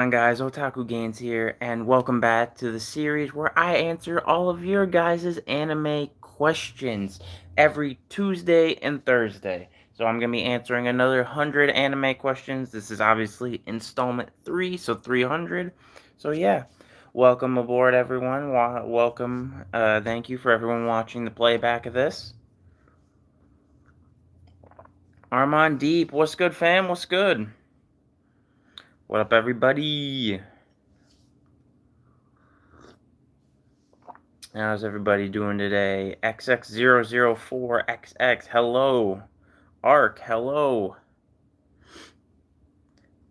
on, guys? Otaku Gains here, and welcome back to the series where I answer all of your guys' anime questions every Tuesday and Thursday. So I'm going to be answering another 100 anime questions. This is obviously installment 3, so 300. So yeah, welcome aboard, everyone. Welcome. Thank you for everyone watching the playback of this. Armand Deep, what's good, fam? What's good? What up, everybody? How's everybody doing today? XX004XX, hello. Ark, hello.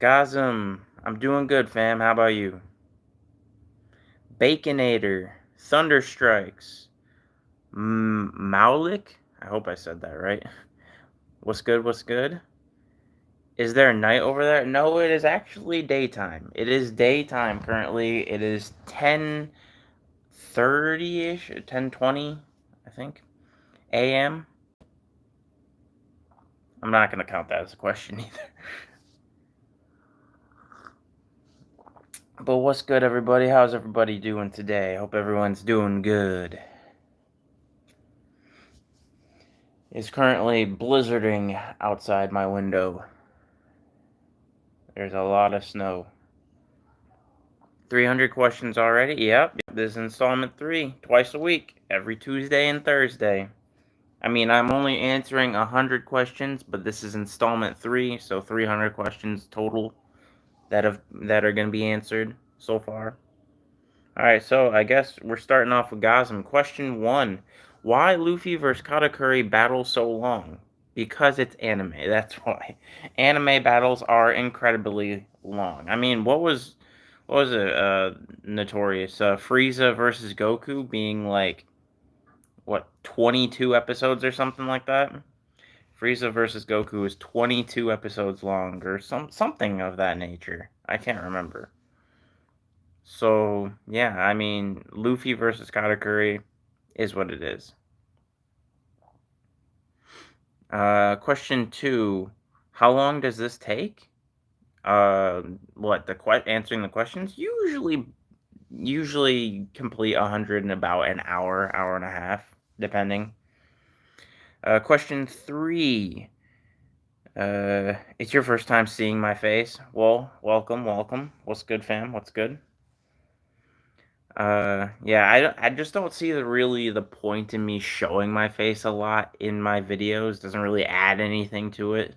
Gazum, I'm doing good, fam. How about you? Baconator, Thunderstrikes, Maulik? I hope I said that right. What's good, what's good? Is there a night over there? No, it is actually daytime. It is daytime currently. It is 10:30-ish, 10:20, I think, a.m. I'm not going to count that as a question either. But what's good, everybody? How's everybody doing today? Hope everyone's doing good. It's currently blizzarding outside my window. There's a lot of snow. 300 questions already? Yep. This is installment 3, twice a week, every Tuesday and Thursday. I mean, I'm only answering 100 questions, but this is installment 3, so 300 questions total that are going to be answered so far. Alright, so I guess we're starting off with Gazum. Question 1. Why Luffy vs. Katakuri battle so long? Because it's anime, that's why. Anime battles are incredibly long. I mean, what was it, notorious? Frieza versus Goku being like, what, 22 episodes or something like that? Frieza versus Goku is 22 episodes long, or something of that nature. I can't remember. So, yeah, I mean, Luffy versus Katakuri is what it is. Question 2. How long does this take? Answering the questions? Usually complete 100 in about an hour, hour and a half, depending. Question 3. It's your first time seeing my face? Well, welcome. What's good, fam? What's good? Yeah, I just don't see the point in me showing my face a lot in my videos. Doesn't really add anything to it,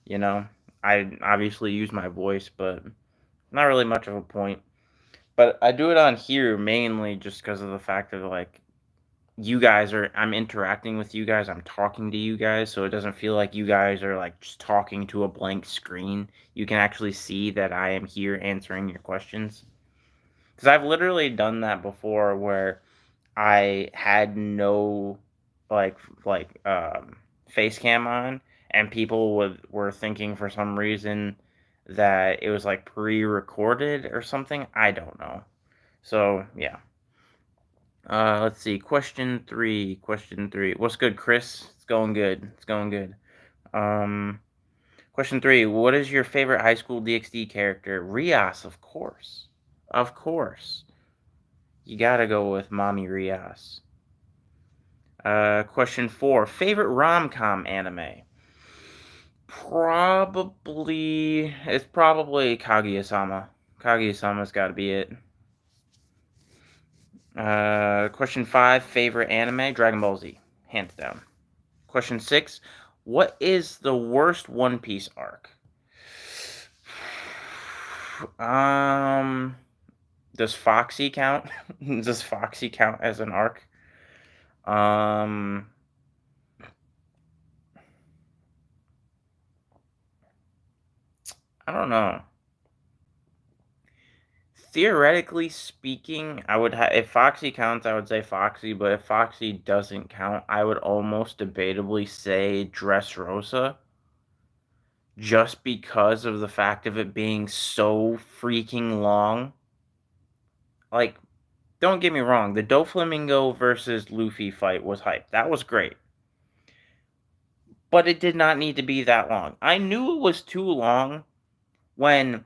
you know? I obviously use my voice, but not really much of a point. But I do it on here mainly just because of the fact that, like, I'm interacting with you guys, I'm talking to you guys, so it doesn't feel like you guys are, like, just talking to a blank screen. You can actually see that I am here answering your questions. Because I've literally done that before where I had no like face cam on, and people were thinking for some reason that it was like pre-recorded or something. I don't know. So yeah. Let's see. Question 3. Question 3. What's good, Chris? It's going good. It's going good. Um, Question 3. What is your favorite High School DxD character? Rias, of course. Of course. You gotta go with Mommy Rias. Question 4. Favorite rom-com anime? It's probably Kaguya-sama. Kaguya-sama's gotta be it. Question 5. Favorite anime? Dragon Ball Z. Hands down. Question 6. What is the worst One Piece arc? Does Foxy count? Does Foxy count as an arc? I don't know. Theoretically speaking, I would if Foxy counts, I would say Foxy, but if Foxy doesn't count, I would almost debatably say Dressrosa, just because of the fact of it being so freaking long. Like, don't get me wrong, the Doflamingo versus Luffy fight was hype. That was great. But it did not need to be that long. I knew it was too long when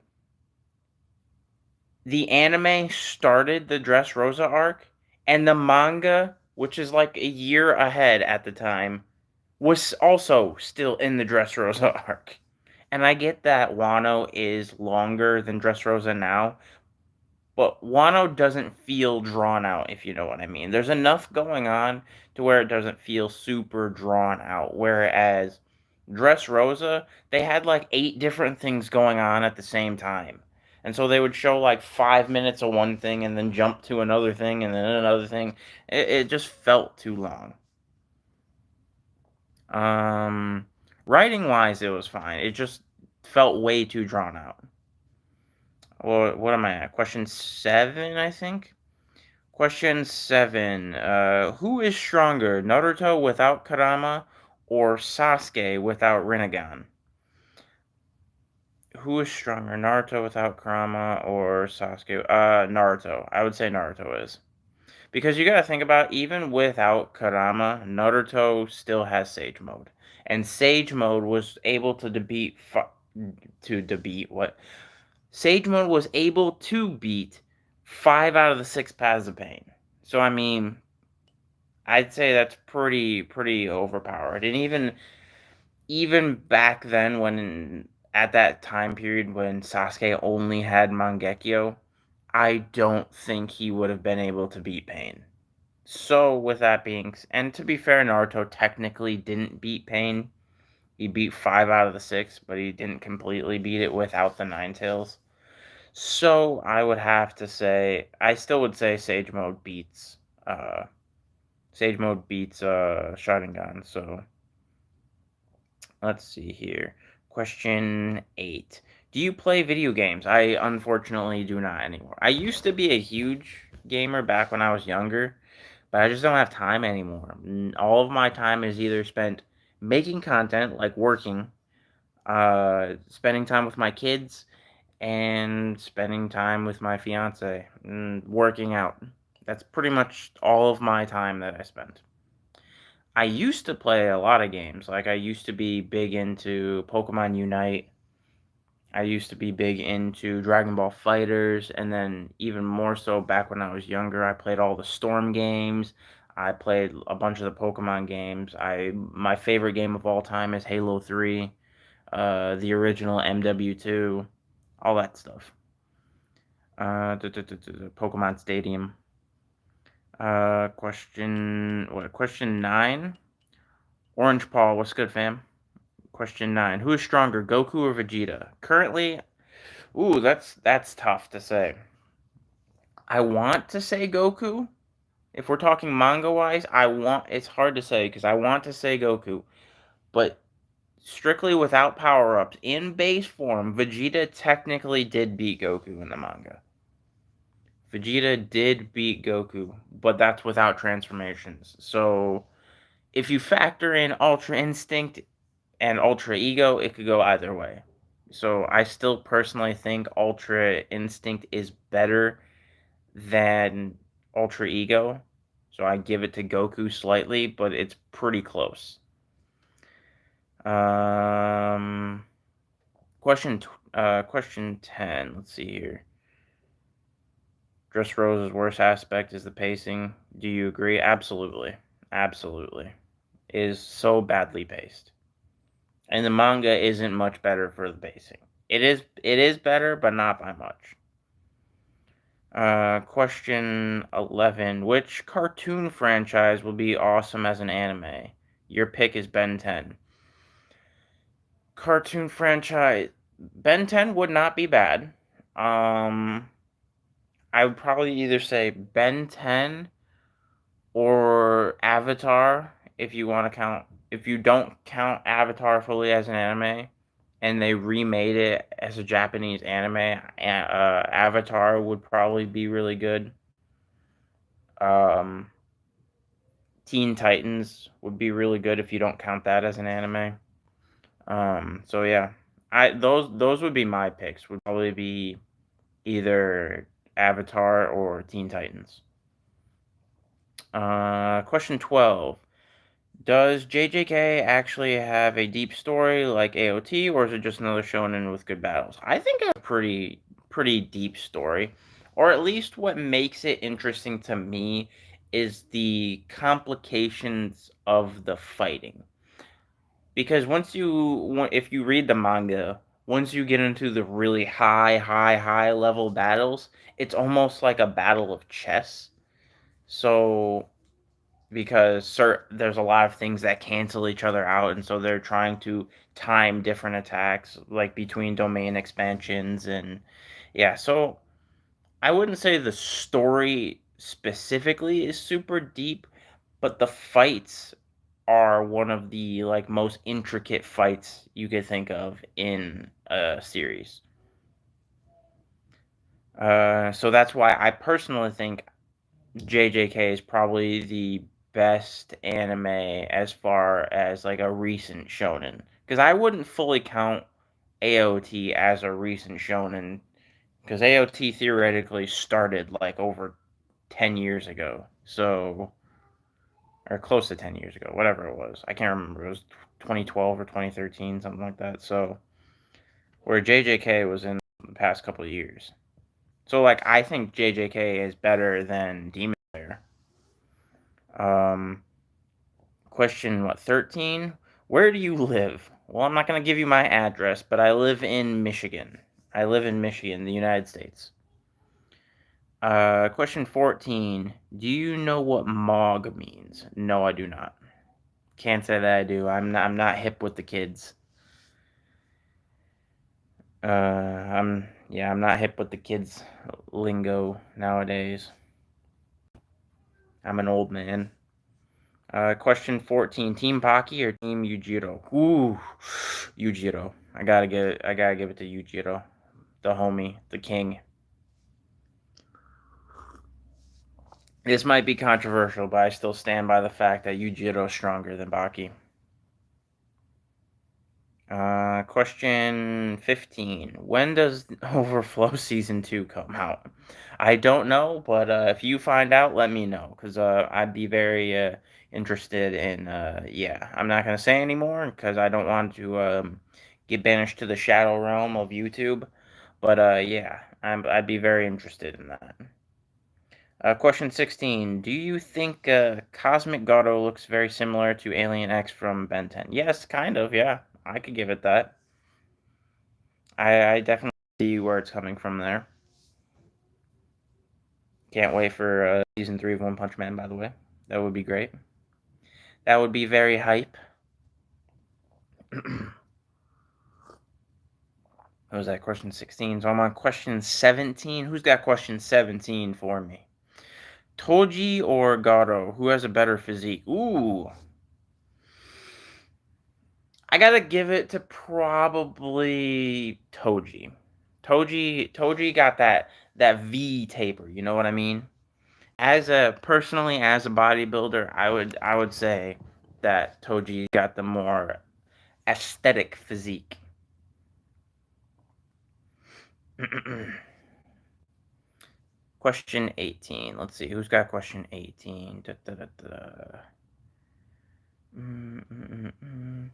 the anime started the Dressrosa arc, and the manga, which is like a year ahead at the time, was also still in the Dressrosa arc. And I get that Wano is longer than Dressrosa now, but Wano doesn't feel drawn out, if you know what I mean. There's enough going on to where it doesn't feel super drawn out. Whereas Dressrosa, they had like 8 different things going on at the same time. And so they would show like 5 minutes of one thing and then jump to another thing and then another thing. It just felt too long. Um, Writing wise, it was fine. It just felt way too drawn out. Well, what am I at? Question 7, I think. Question 7. Who is stronger, Naruto without Karama or Sasuke without Rinnegan? Who is stronger, Naruto without Karama or Sasuke? Naruto. I would say Naruto is. Because you gotta think about, even without Karama, Naruto still has Sage Mode. And Sage Mode was able to defeat what? Sage Mode was able to beat 5 out of the 6 Paths of Pain. So, I mean, I'd say that's pretty overpowered. And even back then, when at that time period when Sasuke only had Mangekyo, I don't think he would have been able to beat Pain. So, with that being and to be fair, Naruto technically didn't beat Pain. He beat 5 out of the 6, but he didn't completely beat it without the Nine Tails. So, I would have to say I still would say uh Sage Mode beats Sharingan. So, let's see here. Question 8. Do you play video games? I unfortunately do not anymore. I used to be a huge gamer back when I was younger, but I just don't have time anymore. All of my time is either spent making content, like working, spending time with my kids, and spending time with my fiance, and working out. That's pretty much all of my time that I spend. I used to play a lot of games. Like, I used to be big into Pokemon Unite. I used to be big into Dragon Ball Fighters, and then even more so back when I was younger, I played all the Storm games. I played a bunch of the Pokemon games. My favorite game of all time is Halo 3, the original MW2, all that stuff. Pokemon Stadium. Question 9. Orange Paul, what's good, fam? Question 9. Who is stronger, Goku or Vegeta? Currently, that's tough to say. I want to say Goku. If we're talking manga-wise, it's hard to say because I want to say Goku. But strictly without power-ups, in base form, Vegeta technically did beat Goku in the manga. Vegeta did beat Goku, but that's without transformations. So, if you factor in Ultra Instinct and Ultra Ego, it could go either way. So I still personally think Ultra Instinct is better than Ultra Ego. So I give it to Goku slightly, but it's pretty close. Question 10. Let's see here. Dressrosa's worst aspect is the pacing. Do you agree? Absolutely. Absolutely. It is so badly paced. And the manga isn't much better for the pacing. It is better, but not by much. Question 11. Which cartoon franchise will be awesome as an anime? Your pick is Ben 10. Cartoon franchise. Ben 10 would not be bad. I would probably either say Ben 10 or Avatar if you don't count Avatar fully as an anime and they remade it as a Japanese anime, Avatar would probably be really good. Um, Teen Titans would be really good if you don't count that as an anime. So yeah, those would be my picks. Would probably be either Avatar or Teen Titans. Question 12. Does JJK actually have a deep story like AOT, or is it just another shonen with good battles? I think it's a pretty deep story, or at least what makes it interesting to me is the complications of the fighting. Because if you read the manga, once you get into the really high level battles, it's almost like a battle of chess. So because there's a lot of things that cancel each other out, and so they're trying to time different attacks like between domain expansions and yeah. So I wouldn't say the story specifically is super deep, but the fights are one of the like most intricate fights you could think of in a series. So that's why I personally think JJK is probably the best anime as far as like a recent shonen. Because I wouldn't fully count AOT as a recent shonen, because AOT theoretically started like over 10 years ago. So, or close to 10 years ago, whatever it was. I can't remember. It was 2012 or 2013, something like that. So, where JJK was in the past couple of years. So, like, I think JJK is better than Demon Slayer. Um, Question what, 13? Where do you live? Well, I'm not going to give you my address, but I live in Michigan. I live in Michigan, the United States. Question 14. Do you know what MOG means? No, I do not. Can't say that I do. I'm not hip with the kids. I'm not hip with the kids lingo nowadays. I'm an old man. Question 14. Team Baki or Team Yujiro? Ooh, Yujiro. I gotta give it to Yujiro. The homie, the king. This might be controversial, but I still stand by the fact that Yujiro is stronger than Baki. Question 15. When does Overflow Season 2 come out? I don't know, but if you find out, let me know, because I'd be very interested in, yeah. I'm not going to say anymore, because I don't want to get banished to the shadow realm of YouTube, but yeah, I'd be very interested in that. Question 16. Do you think Cosmic Gato looks very similar to Alien X from Ben 10? Yes, kind of, yeah. I could give it that. I definitely see where it's coming from there. Can't wait for season 3 of One Punch Man, by the way. That would be great. That would be very hype. What was that? Question 16. So I'm on question 17. Who's got question 17 for me? Toji or Gato? Who has a better physique? Ooh. I gotta give it to probably Toji. Toji got that V taper, you know what I mean? Personally as a bodybuilder, I would say that Toji got the more aesthetic physique. Question 18. Let's see who's got question 18. Da, da, da, da. Mm, mm, mm, mm.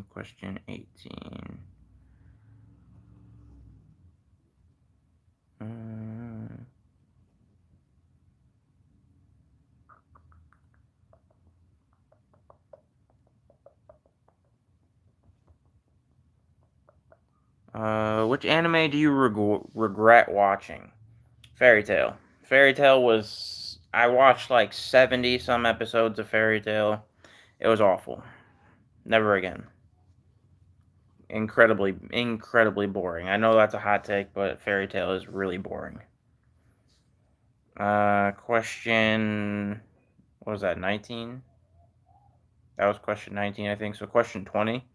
Question 18. Which anime do you regret watching? Fairy Tail. Fairy Tail was. I watched like 70 some episodes of Fairy Tail. It was awful. Never again. Incredibly boring. I know that's a hot take, but Fairy Tail is really boring. Question. What was that, 19? That was question 19, I think. So question 20.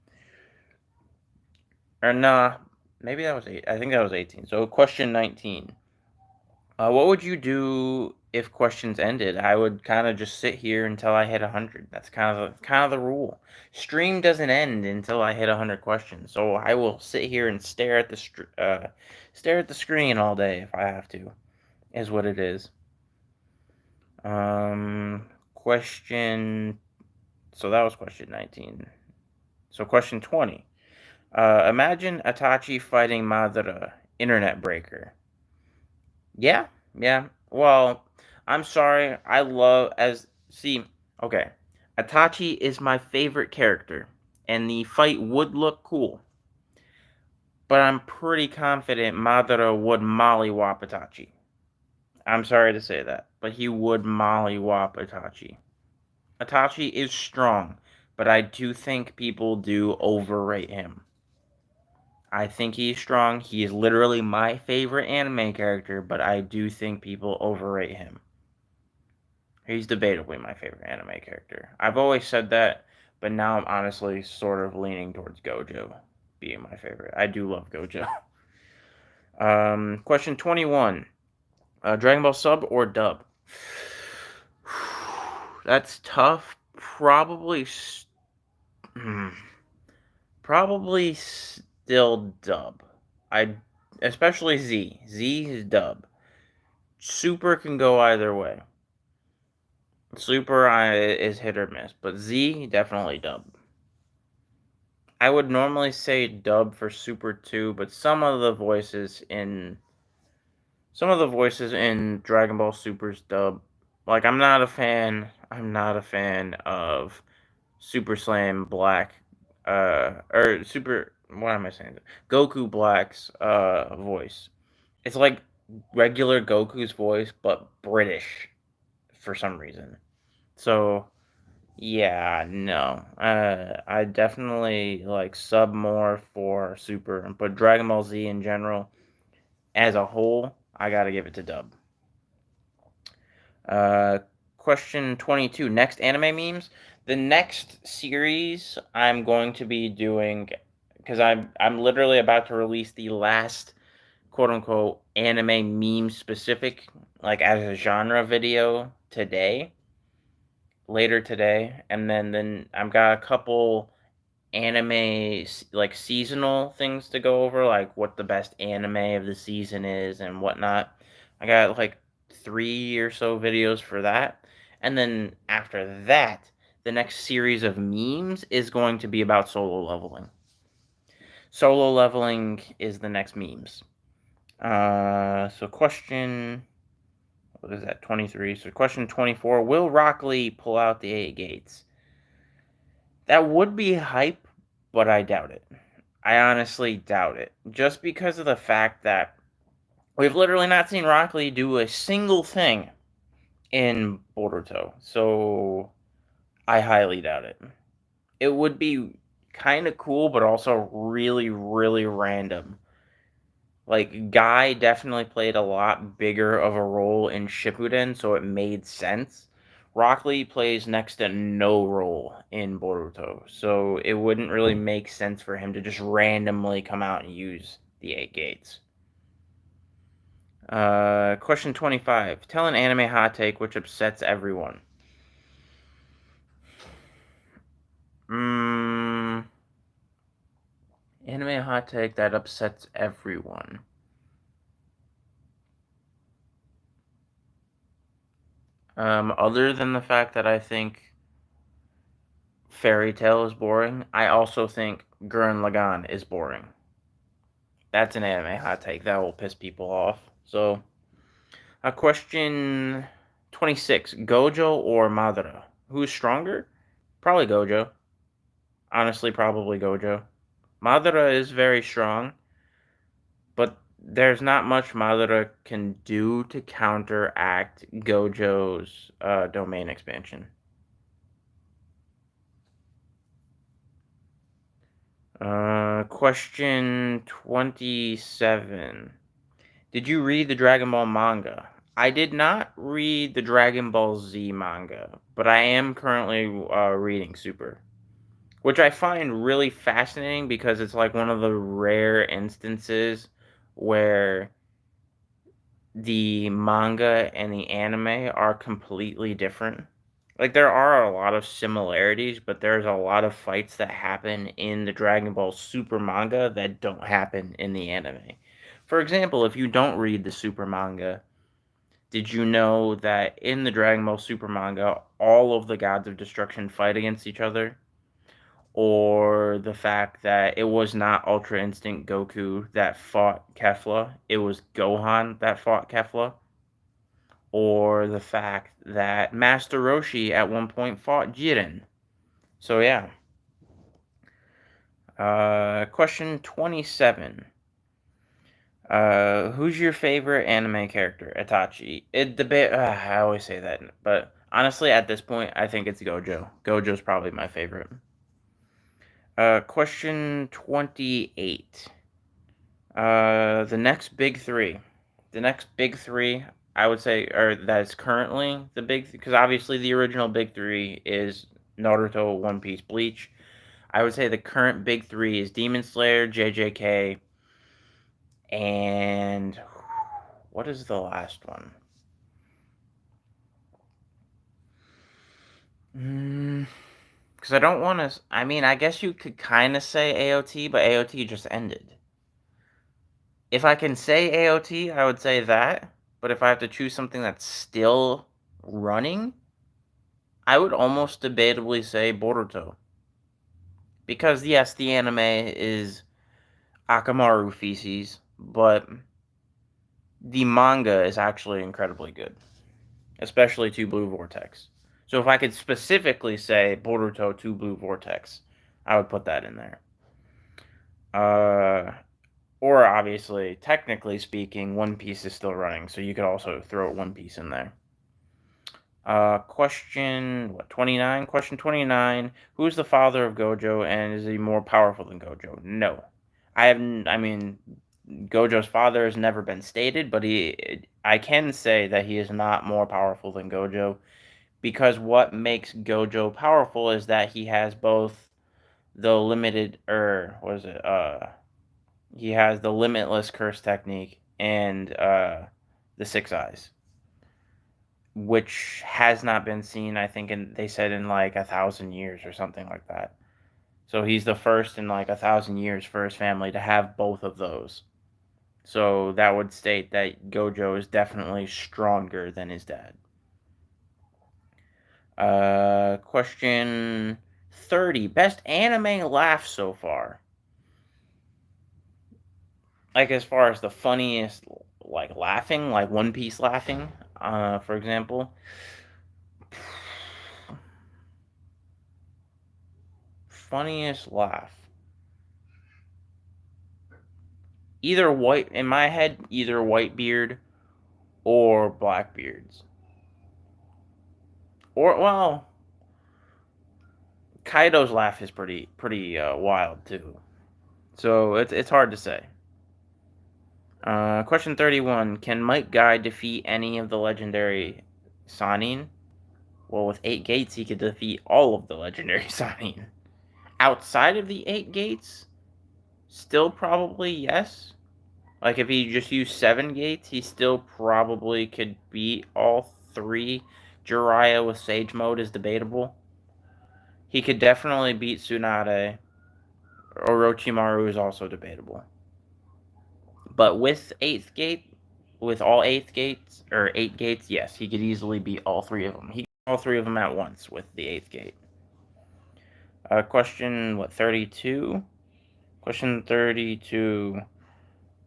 Or nah, maybe that was 8. I think that was 18. So question 19. What would you do if questions ended? I would kind of just sit here until I hit 100. That's kind of the rule. Stream doesn't end until I hit 100 questions, so I will sit here and stare at the screen all day if I have to. Is what it is. question. So that was question 19. So question 20. Imagine Itachi fighting Madara, Internet Breaker. Yeah, yeah. Well, I'm sorry. I love as see. Okay, Itachi is my favorite character, and the fight would look cool. But I'm pretty confident Madara would mollywop Itachi. I'm sorry to say that, but he would mollywop Itachi. Itachi is strong, but I do think people do overrate him. I think he's strong. He is literally my favorite anime character, but I do think people overrate him. He's debatably my favorite anime character. I've always said that, but now I'm honestly sort of leaning towards Gojo being my favorite. I do love Gojo. Question 21. Dragon Ball sub or dub? That's tough. Hmm, probably still dub. I especially Z. Z is dub. Super can go either way. Super is hit or miss, but Z definitely dub. I would normally say dub for Super too, but some of the voices in Dragon Ball Super's dub, like I'm not a fan of Super Saiyan Black, or Super. What am I saying? Goku Black's voice. It's like regular Goku's voice, but British for some reason. So yeah, no. I definitely like sub more for Super, but Dragon Ball Z in general, as a whole, I gotta give it to dub. Uh, question 22. Next anime memes. The next series I'm going to be doing, because I'm literally about to release the last quote unquote anime meme specific, like as a genre video today, later today, and then I've got a couple like seasonal things to go over, like what the best anime of the season is and whatnot. I got like 3 or so videos for that. And then after that, the next series of memes is going to be about solo leveling. Solo leveling is the next memes. So question, what is that, 23? So question 24, will Rock Lee pull out the 8 gates? That would be hype, but I doubt it. I honestly doubt it. Just because of the fact that we've literally not seen Rock Lee do a single thing in Boruto. So I highly doubt it. It would be kind of cool, but also really, really random. Like, Guy definitely played a lot bigger of a role in Shippuden, so it made sense. Rock Lee plays next to no role in Boruto, so it wouldn't really make sense for him to just randomly come out and use the 8 gates. Question 25. Tell an anime hot take which upsets everyone. Anime hot take that upsets everyone. Other than the fact that I think Fairy Tail is boring, I also think Gurren Lagann is boring. That's an anime hot take that will piss people off. So, question 26. Gojo or Madara? Who's stronger? Probably Gojo. Honestly, probably Gojo. Madara is very strong, but there's not much Madara can do to counteract Gojo's domain expansion. Question 27. Did you read the Dragon Ball manga? I did not read the Dragon Ball Z manga, but I am currently reading Super, which I find really fascinating because it's like one of the rare instances where the manga and the anime are completely different. Like, there are a lot of similarities, but there's a lot of fights that happen in the Dragon Ball Super manga that don't happen in the anime. For example, if you don't read the Super manga, did you know that in the Dragon Ball Super manga, all of the gods of destruction fight against each other? Or the fact that it was not Ultra Instinct Goku that fought Kefla, it was Gohan that fought Kefla? Or the fact that Master Roshi at one point fought Jiren? So yeah. Question 27. Who's your favorite anime character? Itachi. I always say that, but honestly, at this point, I think it's Gojo. Gojo's probably my favorite. Question 28. The next big three. The next big three, I would say, or that is currently the big, because obviously the original big three is Naruto, One Piece, Bleach. I would say the current big three is Demon Slayer, JJK, and what is the last one? Because I don't want to. I mean, I guess you could kind of say AOT, but AOT just ended. If I can say AOT, I would say that. But if I have to choose something that's still running, I would almost debatably say Boruto. Because yes, the anime is Akamaru feces, but the manga is actually incredibly good, especially to Blue Vortex. So if I could specifically say Boruto to Blue Vortex, I would put that in there. Or obviously, technically speaking, One Piece is still running, so you could also throw One Piece in there. Question 29? Question 29. Who's the father of Gojo, and is he more powerful than Gojo? No. I mean, Gojo's father has never been stated, but I can say that he is not more powerful than Gojo, because what makes Gojo powerful is that he has both the limited, he has the limitless curse technique and the six eyes, which has not been seen, I think, they said in like 1,000 years or something like that. So he's the first in like 1,000 years for his family to have both of those. So that would state that Gojo is definitely stronger than his dad. Question 30. Best anime laugh so far. Like, as far as the funniest, like, laughing, like One Piece laughing, for example. Funniest laugh. Either in my head, either Whitebeard or Blackbeard's. Or, well, Kaido's laugh is pretty wild, too. So, it's hard to say. Question 31. Can Might Guy defeat any of the legendary Sannin? Well, with 8 gates, he could defeat all of the legendary Sannin. Outside of the 8 gates, still probably yes. Like, if he just used 7 gates, he still probably could beat all 3. Jiraiya with Sage Mode is debatable. He could definitely beat Tsunade. Orochimaru is also debatable. But with 8th gate, with all 8th gates, or 8 gates, yes, he could easily beat all 3 of them. He could beat all 3 of them at once with the 8th gate. Question, 32? Question 32.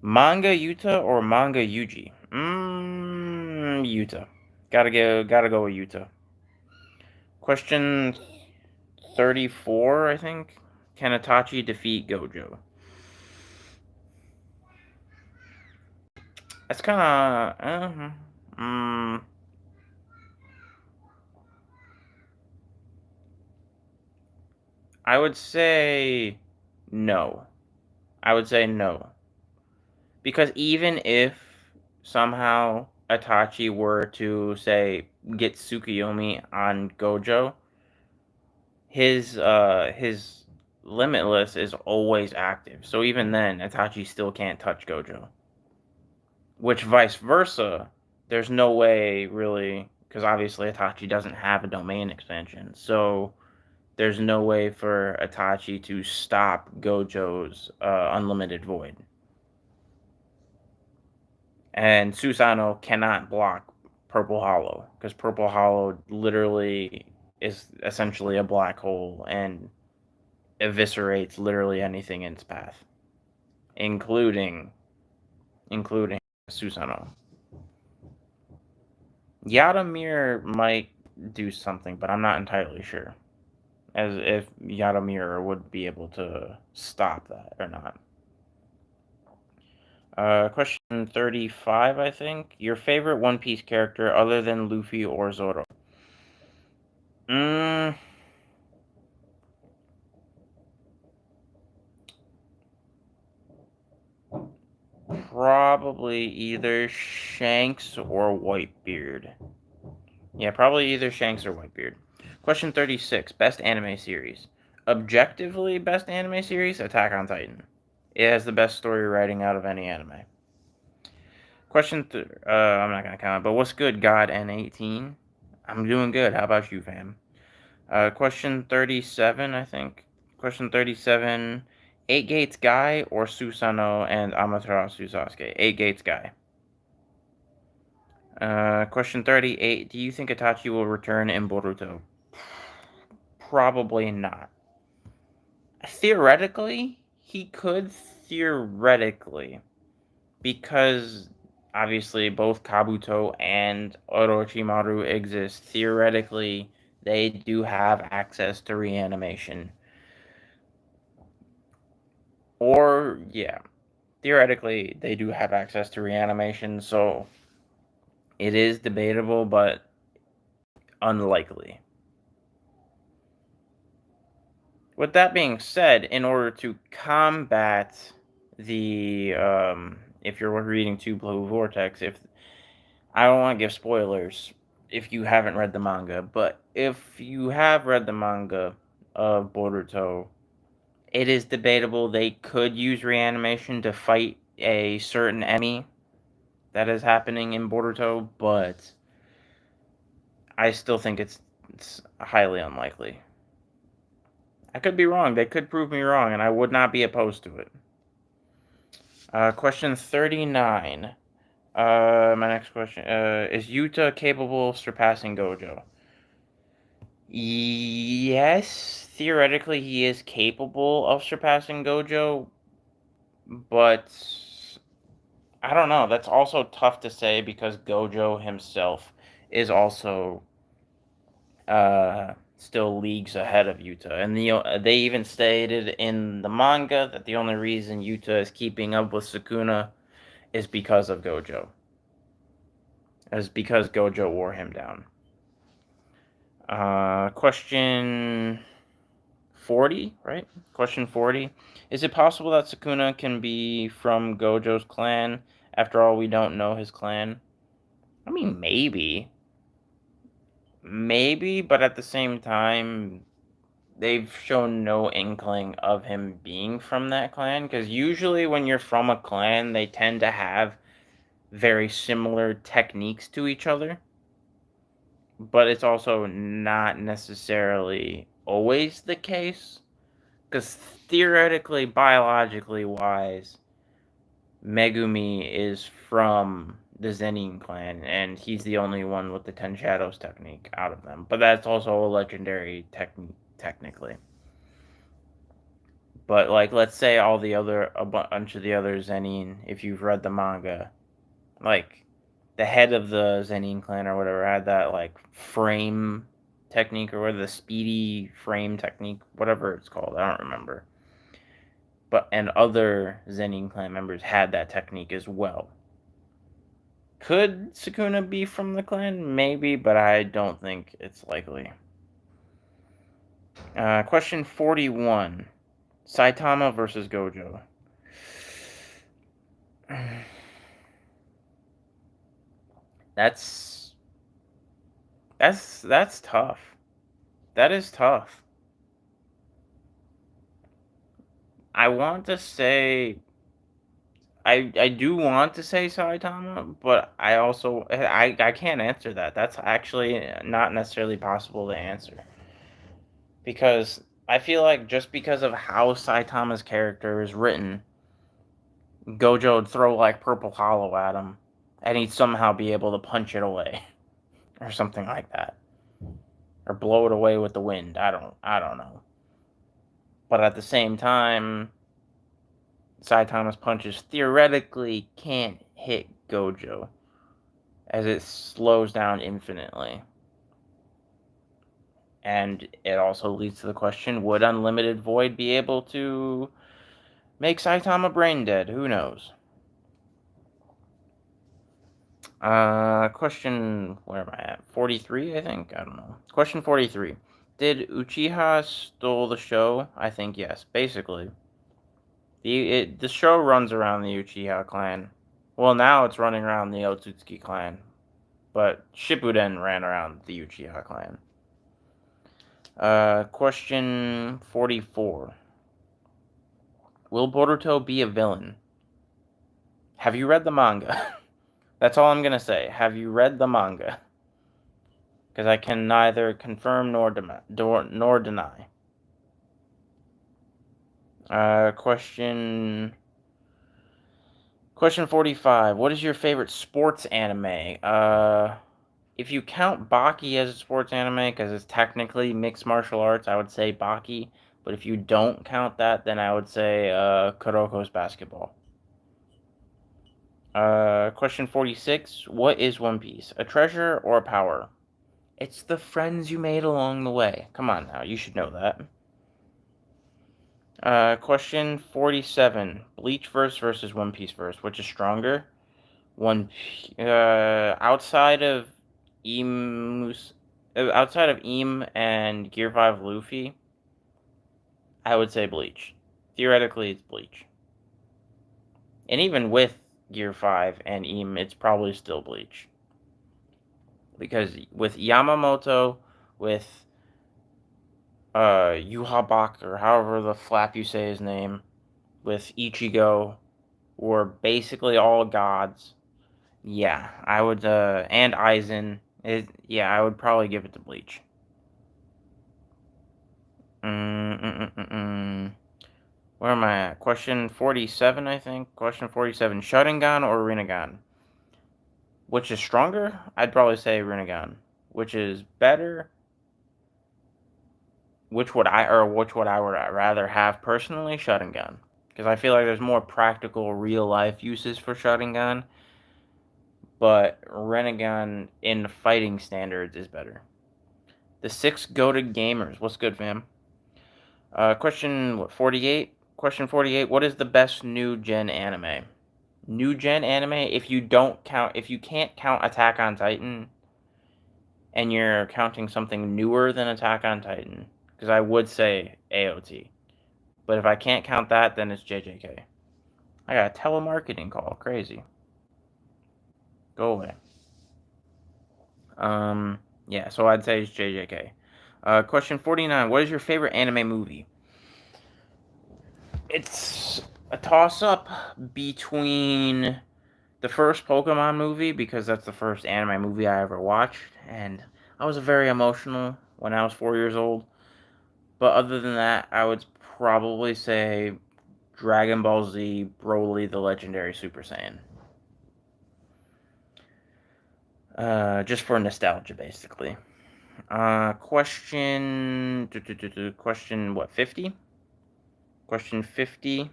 Manga Yuta or manga Yuji? Yuta. Gotta go with Yuta. Question 34, I think. Can Itachi defeat Gojo? That's kind of. I would say no. I would say no. Because even if somehow Itachi were to, say, get Tsukuyomi on Gojo, his Limitless is always active. So even then, Itachi still can't touch Gojo. Which, vice versa, there's no way, really, because obviously Itachi doesn't have a domain expansion. So there's no way for Itachi to stop Gojo's Unlimited Void. And Susanoo cannot block Purple Hollow, because Purple Hollow literally is essentially a black hole and eviscerates literally anything in its path, including Susanoo. Yadomir might do something, but I'm not entirely sure. As if Yadomir would be able to stop that or not. Question 35, I think. Your favorite One Piece character other than Luffy or Zoro? Mm, probably either Shanks or Whitebeard. Yeah, probably either Shanks or Whitebeard. Question 36, best anime series. Objectively, best anime series, Attack on Titan. It has the best story writing out of any anime. I'm not gonna count it, but what's good, God N18? I'm doing good. How about you, fam? Question 37, I think. Question 37, Eight Gates Guy or Susanoo and Amaterasu Sasuke? Eight Gates Guy. Question 38, do you think Itachi will return in Boruto? Probably not. Theoretically, he could theoretically, because obviously both Kabuto and Orochimaru exist. Theoretically, they do have access to reanimation. Or, yeah, theoretically, they do have access to reanimation, so it is debatable, but unlikely. With that being said, in order to combat the, if you're reading Two Blue Vortex, if I don't want to give spoilers if you haven't read the manga, but if you have read the manga of Boruto, it is debatable they could use reanimation to fight a certain enemy that is happening in Boruto, but I still think it's highly unlikely. I could be wrong. They could prove me wrong, and I would not be opposed to it. Question 39. My next question. Is Yuta capable of surpassing Gojo? Yes, theoretically he is capable of surpassing Gojo, but I don't know. That's also tough to say because Gojo himself is also still leagues ahead of Yuta, and they even stated in the manga that the only reason Yuta is keeping up with Sukuna is because of Gojo. Is because Gojo wore him down. Question 40, right? Question 40. Is it possible that Sukuna can be from Gojo's clan? After all, we don't know his clan. I mean, maybe. Maybe, but at the same time, they've shown no inkling of him being from that clan. Because usually when you're from a clan, they tend to have very similar techniques to each other. But it's also not necessarily always the case. Because theoretically, biologically wise, Megumi is from the Zenin clan, and he's the only one with the Ten Shadows technique out of them. But that's also a legendary technique, technically. But, like, let's say a bunch of the other Zenin, if you've read the manga, like, the head of the Zenin clan or whatever had that, like, frame technique, or whatever, the speedy frame technique, whatever it's called, I don't remember. And other Zenin clan members had that technique as well. Could Sukuna be from the clan? Maybe, but I don't think it's likely. Question 41. Saitama versus Gojo. That's tough. That is tough. I want to say I do want to say Saitama, but I also I can't answer that. That's actually not necessarily possible to answer. Because I feel like just because of how Saitama's character is written, Gojo would throw like Purple Hollow at him, and he'd somehow be able to punch it away. or something like that, or blow it away with the wind. I don't know. But at the same time, Saitama's punches theoretically can't hit Gojo, as it slows down infinitely. And it also leads to the question, would Unlimited Void be able to make Saitama brain dead? Who knows? Question, where am I at? 43, I think? I don't know. Question 43. Did Uchiha stole the show? I think yes, basically. The show runs around the Uchiha clan. Well, now it's running around the Otsutsuki clan. But Shippuden ran around the Uchiha clan. Question 44. Will Boruto be a villain? Have you read the manga? That's all I'm gonna say. Have you read the manga? Because I can neither confirm nor deny. Question 45. What is your favorite sports anime? If you count Baki as a sports anime, because it's technically mixed martial arts, I would say Baki. But if you don't count that, then I would say Kuroko's Basketball. Question 46. What is One Piece? A treasure or a power? It's the friends you made along the way. Come on now, you should know that. Question 47. Bleach versus One Piece verse. Which is stronger? Outside of Im and Gear 5 Luffy, I would say Bleach. Theoretically, it's Bleach. And even with Gear 5 and Im, it's probably still Bleach. Because with Yamamoto, with Yuha or however the flap you say his name, with Ichigo, were basically all gods. Yeah, I would, and Aizen. I would probably give it to Bleach. Where am I at? Question 47, I think. Question 47. Sharingan or Rinnegan? Which is stronger? I'd probably say Rinnegan. Which is better? Which would I would rather have personally? Sharingan. Because I feel like there's more practical, real-life uses for Sharingan. But Rinnegan in fighting standards is better. The 6 goated gamers. What's good, fam? Question 48. Question 48. What is the best new gen anime? New gen anime, if you can't count Attack on Titan, and you're counting something newer than Attack on Titan, because I would say AOT. But if I can't count that, then it's JJK. I got a telemarketing call. Crazy. Go away. Yeah, so I'd say it's JJK. Question 49. What is your favorite anime movie? It's a toss-up between the first Pokemon movie, because that's the first anime movie I ever watched, and I was very emotional when I was 4 years old. But other than that, I would probably say Dragon Ball Z Broly the Legendary Super Saiyan. Just for nostalgia, basically. Question what, 50? Question 50.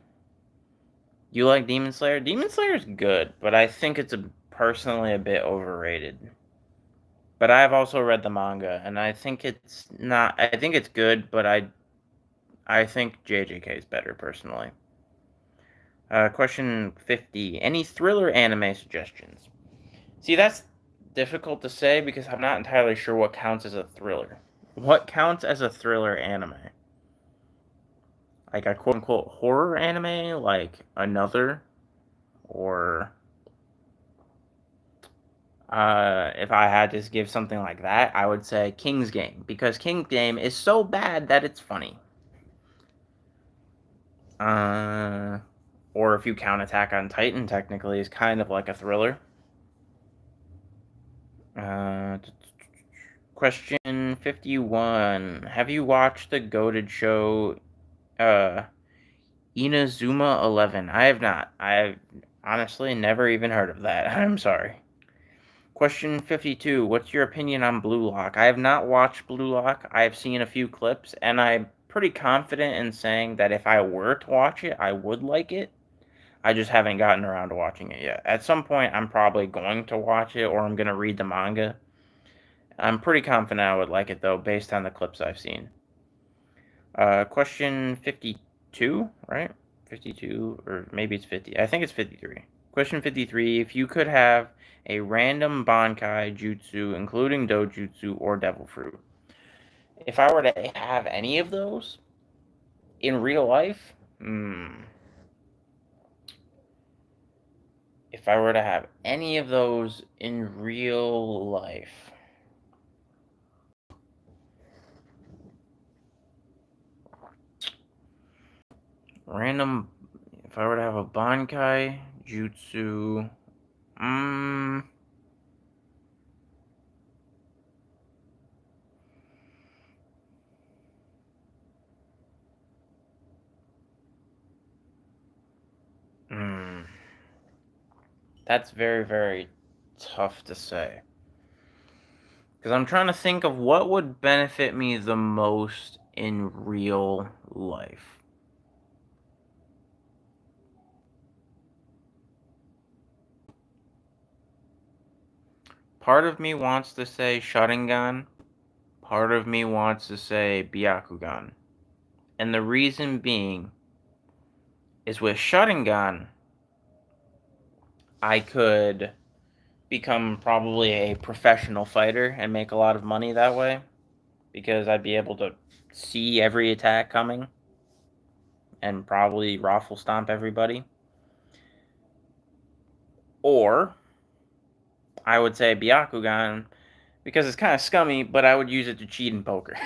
You like Demon Slayer? Demon Slayer is good, but I think it's personally a bit overrated. But I've also read the manga, and I think it's not. I think it's good, but I think JJK is better personally. Question 50. Any thriller anime suggestions? See, that's difficult to say because I'm not entirely sure what counts as a thriller. What counts as a thriller anime? Like a quote-unquote horror anime, like Another, or if I had to give something like that, I would say King's Game, because King's Game is so bad that it's funny. Or if you count Attack on Titan, technically is kind of like a thriller. Question 51. Have you watched the goated show Inazuma 11? I have not. I've honestly never even heard of that. I'm sorry. Question 52. What's your opinion on Blue Lock? I have not watched Blue Lock. I have seen a few clips, and I'm pretty confident in saying that if I were to watch it, I would like it. I just haven't gotten around to watching it yet. At some point, I'm probably going to watch it, or I'm going to read the manga. I'm pretty confident I would like it, though, based on the clips I've seen. Question 52, right? 52, or maybe it's 50. I think it's 53. Question 53. If you could have a random Bankai Jutsu, including Dojutsu or Devil Fruit, if I were to have any of those in real life, if I were to have any of those in real life, random, if I were to have a Bankai Jutsu, that's very, very tough to say. Because I'm trying to think of what would benefit me the most in real life. Part of me wants to say Sharingan. Part of me wants to say Byakugan. And the reason being is with Sharingan, I could become probably a professional fighter and make a lot of money that way. Because I'd be able to see every attack coming and probably raffle stomp everybody. Or I would say Byakugan because it's kind of scummy, but I would use it to cheat in poker.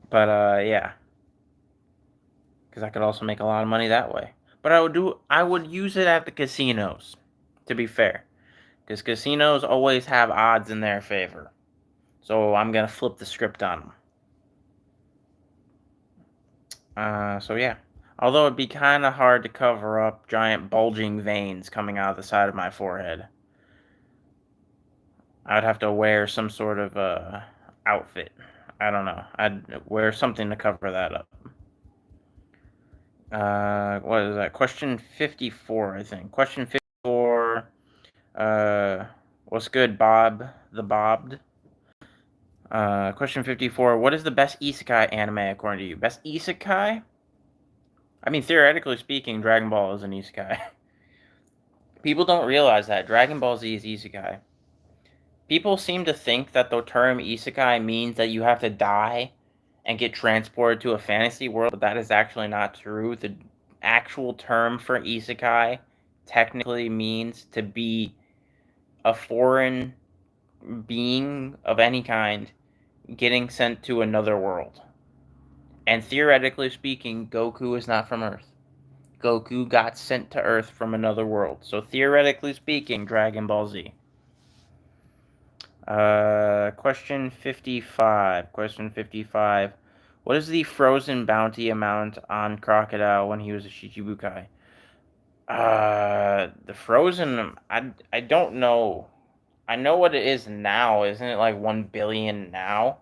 But yeah, because I could also make a lot of money that way. But I would use it at the casinos, to be fair, because casinos always have odds in their favor. So I'm gonna flip the script on them. So yeah. Although it'd be kind of hard to cover up giant bulging veins coming out of the side of my forehead. I would have to wear some sort of outfit. I don't know. I'd wear something to cover that up. What is that? Question 54, I think. Question 54. What's good, Bob the Bobbed? Question 54. What is the best isekai anime according to you? Best isekai? I mean, theoretically speaking, Dragon Ball is an isekai. People don't realize that. Dragon Ball Z is isekai. People seem to think that the term isekai means that you have to die and get transported to a fantasy world, but that is actually not true. The actual term for isekai technically means to be a foreign being of any kind getting sent to another world. And theoretically speaking, Goku is not from Earth. Goku got sent to Earth from another world. So theoretically speaking, Dragon Ball Z. Question 55. Question 55. What is the frozen bounty amount on Crocodile when he was a Shichibukai? The frozen, I don't know. I know what it is now. Isn't it like 1 billion now?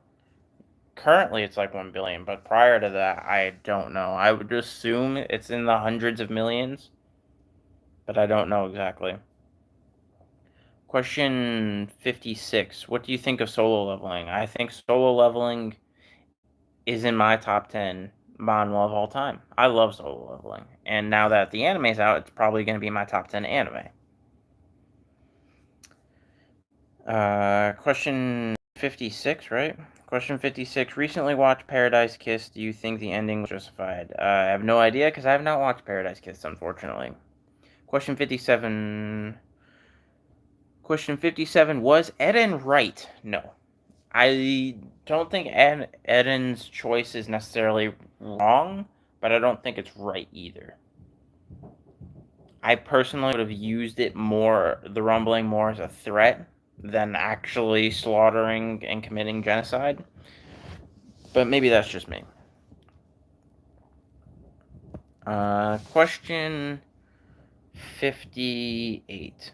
Currently, it's like 1 billion, but prior to that, I don't know. I would assume it's in the hundreds of millions, but I don't know exactly. Question 56. What do you think of solo leveling? I think solo leveling is in my top 10 manhwa of all time. I love solo leveling. And now that the anime's out, it's probably going to be my top 10 anime. Question 56, right? Question 56. Recently watched Paradise Kiss. Do you think the ending was justified? I have no idea because I have not watched Paradise Kiss, unfortunately. Question 57. Question 57. Was Eden right? No. I don't think Eden's choice is necessarily wrong, but I don't think it's right either. I personally would have used it more, the rumbling more as a threat than actually slaughtering and committing genocide. But maybe that's just me. Question 58.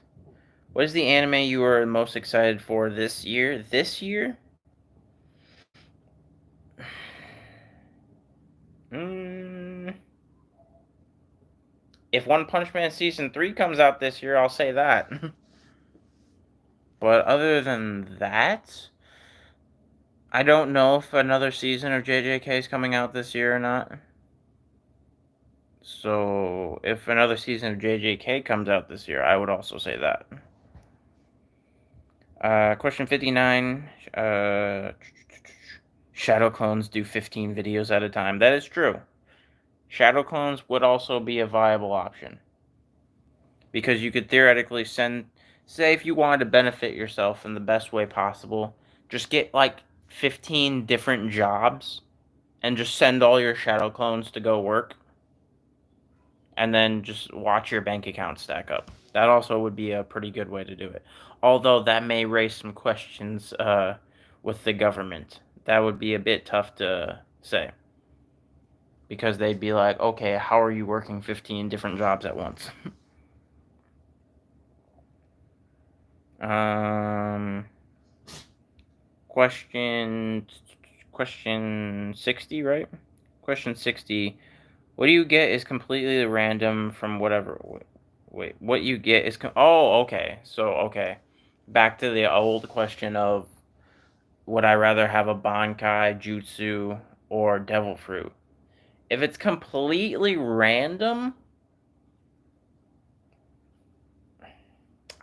What is the anime you are most excited for this year? This year? Mm, if One Punch Man Season 3 comes out this year, I'll say that. But other than that, I don't know if another season of JJK is coming out this year or not. So, if another season of JJK comes out this year, I would also say that. Question 59. Shadow clones do 15 videos at a time. That is true. Shadow clones would also be a viable option. Because you could theoretically say if you wanted to benefit yourself in the best way possible, just get like 15 different jobs and just send all your shadow clones to go work. And then just watch your bank account stack up. That also would be a pretty good way to do it. Although that may raise some questions with the government. That would be a bit tough to say. Because they'd be like, okay, how are you working 15 different jobs at once? Question 60, right? Question 60. What you get is completely random from whatever. Wait, what you get is oh, okay. So, okay. Back to the old question of would I rather have a Bankai, Jutsu, or Devil Fruit? If it's completely random,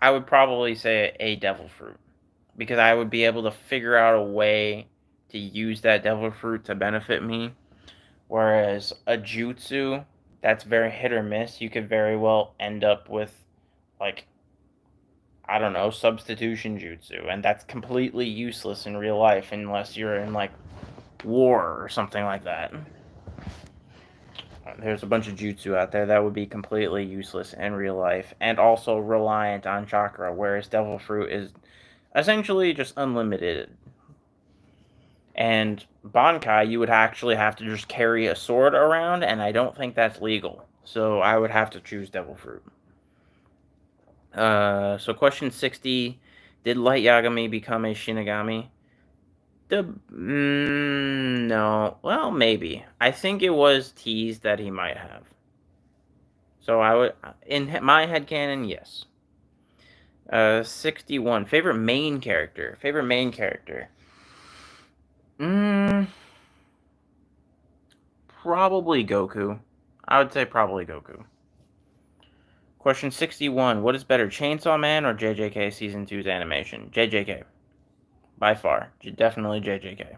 I would probably say a Devil Fruit. Because I would be able to figure out a way to use that Devil Fruit to benefit me. Whereas a Jutsu, that's very hit or miss. You could very well end up with, like, I don't know, substitution jutsu, and that's completely useless in real life unless you're in, like, war or something like that. There's a bunch of jutsu out there that would be completely useless in real life and also reliant on chakra, whereas Devil Fruit is essentially just unlimited. And Bankai, you would actually have to just carry a sword around, and I don't think that's legal. So I would have to choose Devil Fruit. So question 60, did Light Yagami become a Shinigami? No. Well, maybe. I think it was teased that he might have. So I would, in my headcanon, yes. 61, favorite main character. Favorite main character. Probably Goku. I would say probably Goku. Question 61. What is better, Chainsaw Man or JJK Season 2's animation? JJK. By far. Definitely JJK.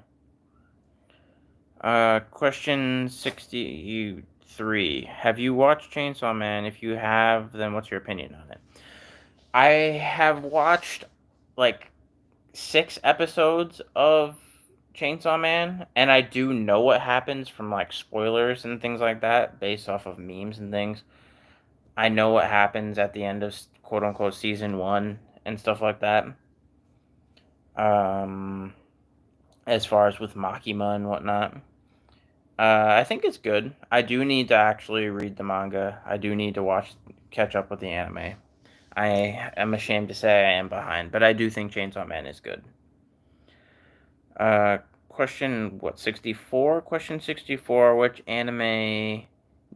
Question 63. Have you watched Chainsaw Man? If you have, then what's your opinion on it? I have watched, like, 6 episodes of Chainsaw Man, and I do know what happens from, like, spoilers and things like that, based off of memes and things. I know what happens at the end of quote unquote season 1 and stuff like that. As far as with Makima and whatnot. I think it's good. I do need to actually read the manga. I do need to catch up with the anime. I am ashamed to say I am behind, but I do think Chainsaw Man is good. Question 64? Question 64, which anime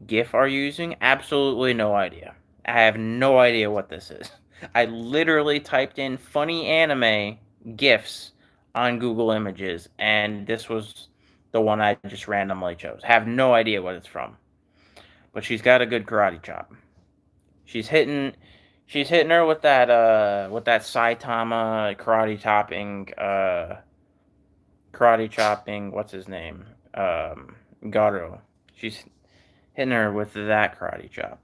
GIF are you using? Absolutely no idea. I have no idea what this is. I literally typed in funny anime GIFs on Google Images, and this was the one I just randomly chose. I have no idea what it's from. But she's got a good karate chop. She's hitting her with that Saitama karate chopping, what's his name? Garo. She's hitting her with that karate chop.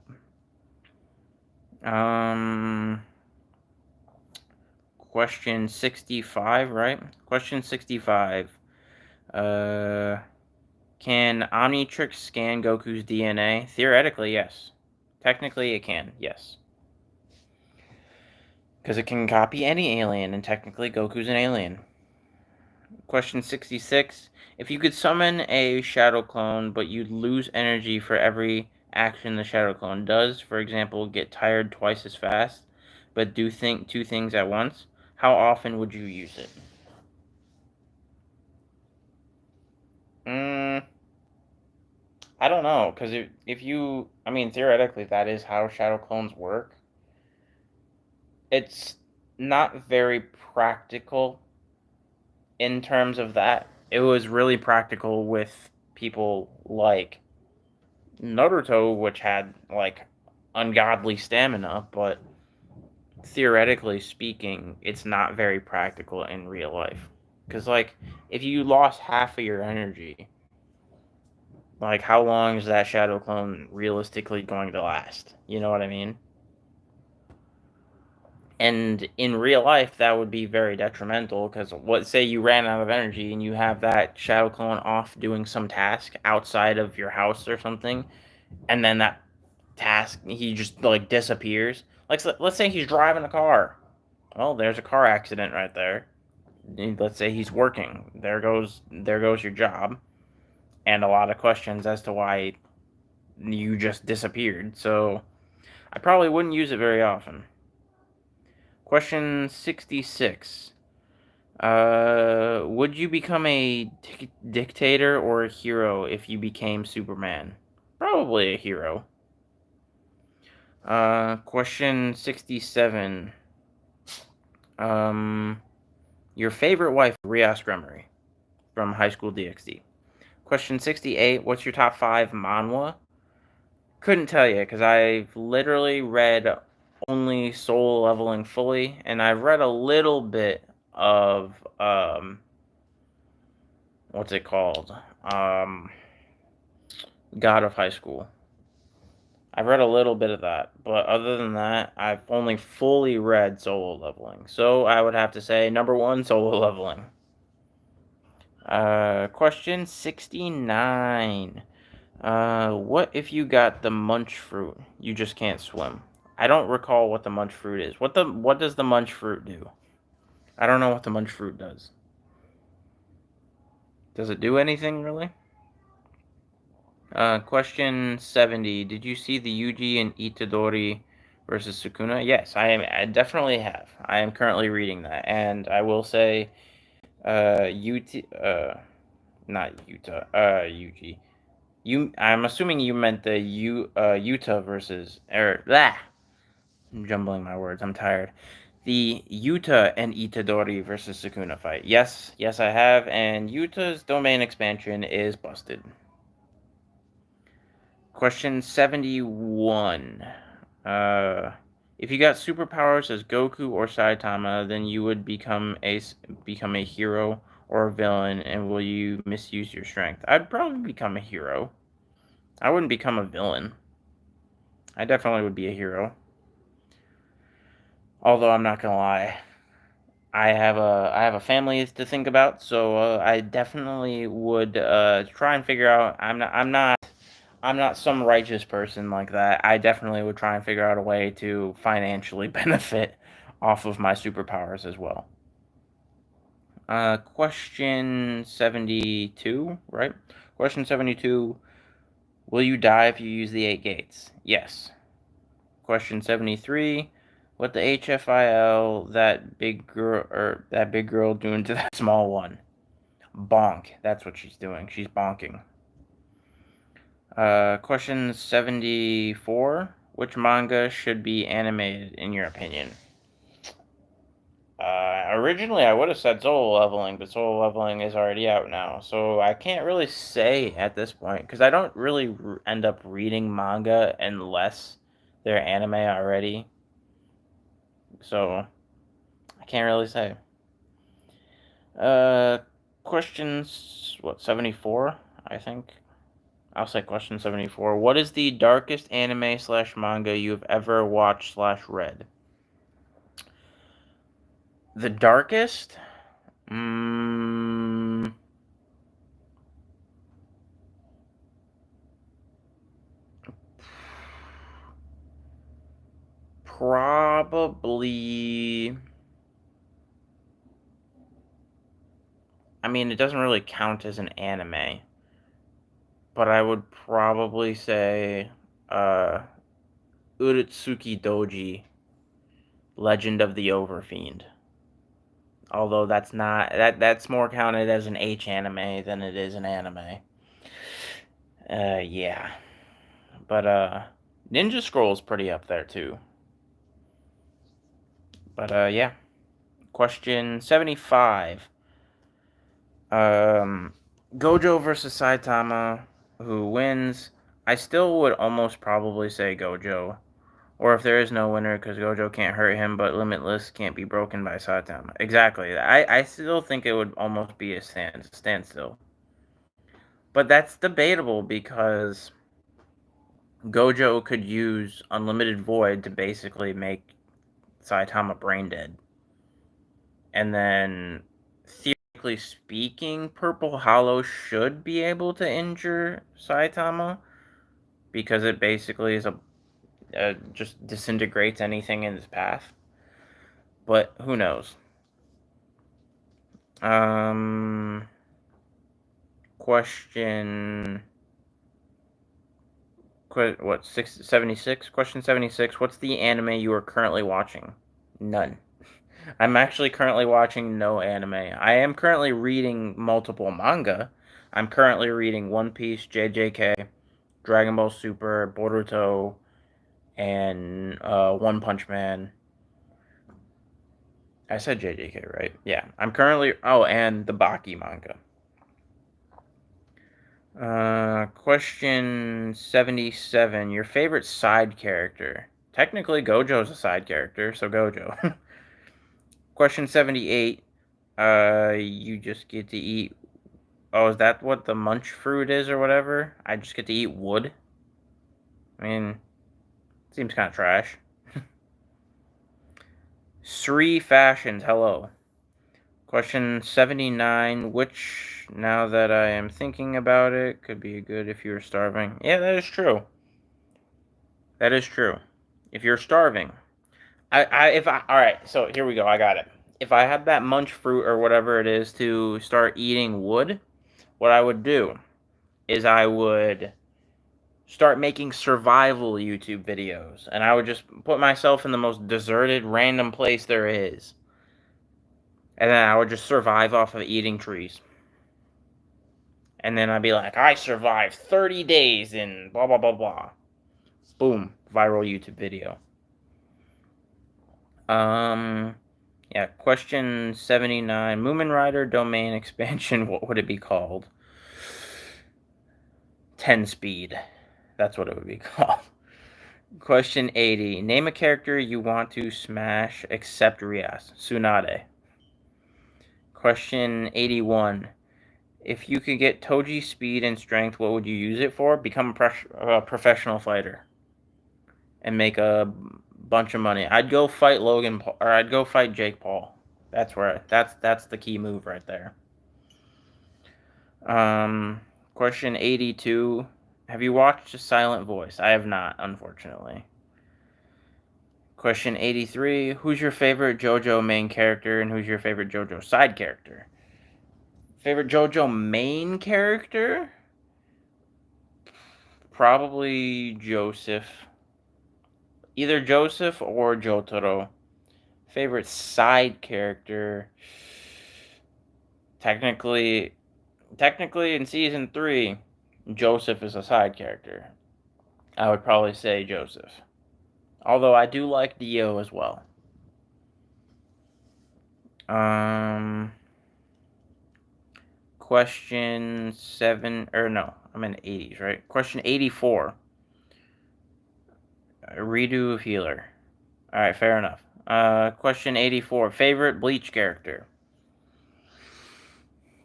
Question 65, right? Question 65. Can Omnitrix scan Goku's DNA? Theoretically, yes. Technically, it can, yes. Because it can copy any alien, and technically, Goku's an alien. Question 66. If you could summon a Shadow Clone, but you'd lose energy for every action the Shadow Clone does, for example, get tired twice as fast, but do think two things at once, how often would you use it? Mm, I don't know, because if you, I mean, theoretically, that is how shadow clones work. It's not very practical in terms of that. It was really practical with people like Naruto, which had like ungodly stamina, but theoretically speaking, it's not very practical in real life. Because, like, if you lost half of your energy, like, how long is that shadow clone realistically going to last? You know what I mean? And in real life, that would be very detrimental because what say you ran out of energy and you have that shadow clone off doing some task outside of your house or something, and then that task he just like disappears. Like let's say he's driving a car. Well, there's a car accident right there. Let's say he's working. There goes your job, and a lot of questions as to why you just disappeared. So I probably wouldn't use it very often. Question 66. Would you become a dictator or a hero if you became Superman? Probably a hero. Question 67. Um, your favorite wife, Rias Gremery from High School DxD. Question 68. What's your top 5 manhwa? Couldn't tell you because I've literally read only Soul Leveling fully, and I've read a little bit of what's it called? God of High School. I've read a little bit of that, but other than that, I've only fully read Solo Leveling. So I would have to say number 1, Solo Leveling. Question 69. What if you got the munch fruit? You just can't swim. I don't recall what the munch fruit is. What does the munch fruit do? I don't know what the munch fruit does. Does it do anything really? Question 70. Did you see the Yuji and Itadori versus Sukuna? Yes, I definitely have. I am currently reading that, and I will say, not Yuta, Yuji. I'm assuming you meant the Yuta versus, blah. I'm jumbling my words. I'm tired. The Yuta and Itadori versus Sukuna fight. Yes, I have, and Yuta's domain expansion is busted. Question 71. If you got superpowers as Goku or Saitama, then you would become a hero or a villain, and will you misuse your strength? I'd probably become a hero. I wouldn't become a villain. I definitely would be a hero. Although I'm not gonna lie, I have a family to think about, so I definitely would try and figure out. I'm not some righteous person like that. I definitely would try and figure out a way to financially benefit off of my superpowers as well. Question 72, right? Question 72. Will you die if you use the 8 gates? Yes. Question 73. What the HFIL that big girl doing to that small one? Bonk. That's what she's doing. She's bonking. Question 74. Which manga should be animated in your opinion? Originally I would have said Solo Leveling, but Solo Leveling is already out now, so I can't really say at this point because I don't really end up reading manga unless they're anime already. So I can't really say. Questions 74? I think. I'll say question 74. What is the darkest anime / manga you've ever watched / read? The darkest? Probably. I mean, it doesn't really count as an anime, but I would probably say Urutsuki Doji Legend of the Overfiend. Although that's more counted as an H anime than it is an anime. Yeah. But Ninja Scroll's pretty up there too. But yeah. Question 75. Gojo versus Saitama, who wins? I still would almost probably say Gojo. Or if there is no winner, because Gojo can't hurt him, but Limitless can't be broken by Saitama. Exactly. I still think it would almost be a standstill. But that's debatable because Gojo could use Unlimited Void to basically make Saitama brain dead. And then, theoretically speaking, Purple Hollow should be able to injure Saitama because it basically is just disintegrates anything in its path. But who knows? Question. What, 76? Question 76. What's the anime you are currently watching? None. I'm actually currently watching no anime. I am currently reading multiple manga. I'm currently reading One Piece, JJK, Dragon Ball Super, Boruto, and One Punch Man. I said JJK, right? Yeah. I'm currently... Oh, and the Baki manga. Question 77. Your favorite side character? Technically, Gojo's a side character, so Gojo. Question 78. You just get to eat... Oh, is that what the munch fruit is or whatever? I just get to eat wood? I mean, seems kind of trash. Sri Fashions, hello. Question 79. Which, now that I am thinking about it, could be good if you were starving? Yeah, that is true. That is true. If you're starving. Alright, so here we go, I got it. If I had that munch fruit or whatever it is to start eating wood, what I would do is I would start making survival YouTube videos. And I would just put myself in the most deserted, random place there is. And then I would just survive off of eating trees. And then I'd be like, I survived 30 days in blah, blah, blah, blah. Boom. Viral YouTube video. Yeah, question 79. Moomin Rider domain expansion, what would it be called? 10 speed. That's what it would be called. Question 80. Name a character you want to smash except Rias. Tsunade. Question 81. If you could get Toji speed and strength, what would you use it for? Become a professional fighter. And make a bunch of money. I'd go fight Logan Paul, or I'd go fight Jake Paul. That's the key move right there. Question 82. Have you watched Silent Voice? I have not, unfortunately. Question 83. Who's your favorite JoJo main character and who's your favorite JoJo side character? Favorite JoJo main character? Probably Joseph. Either Joseph or Jotaro. Favorite side character? Technically in season 3, Joseph is a side character. I would probably say Joseph. Although I do like Dio as well. Question 7, or no, I'm in the 80s, right? Question 84. Redo of Healer. Alright, fair enough. Question 84. Favorite Bleach character?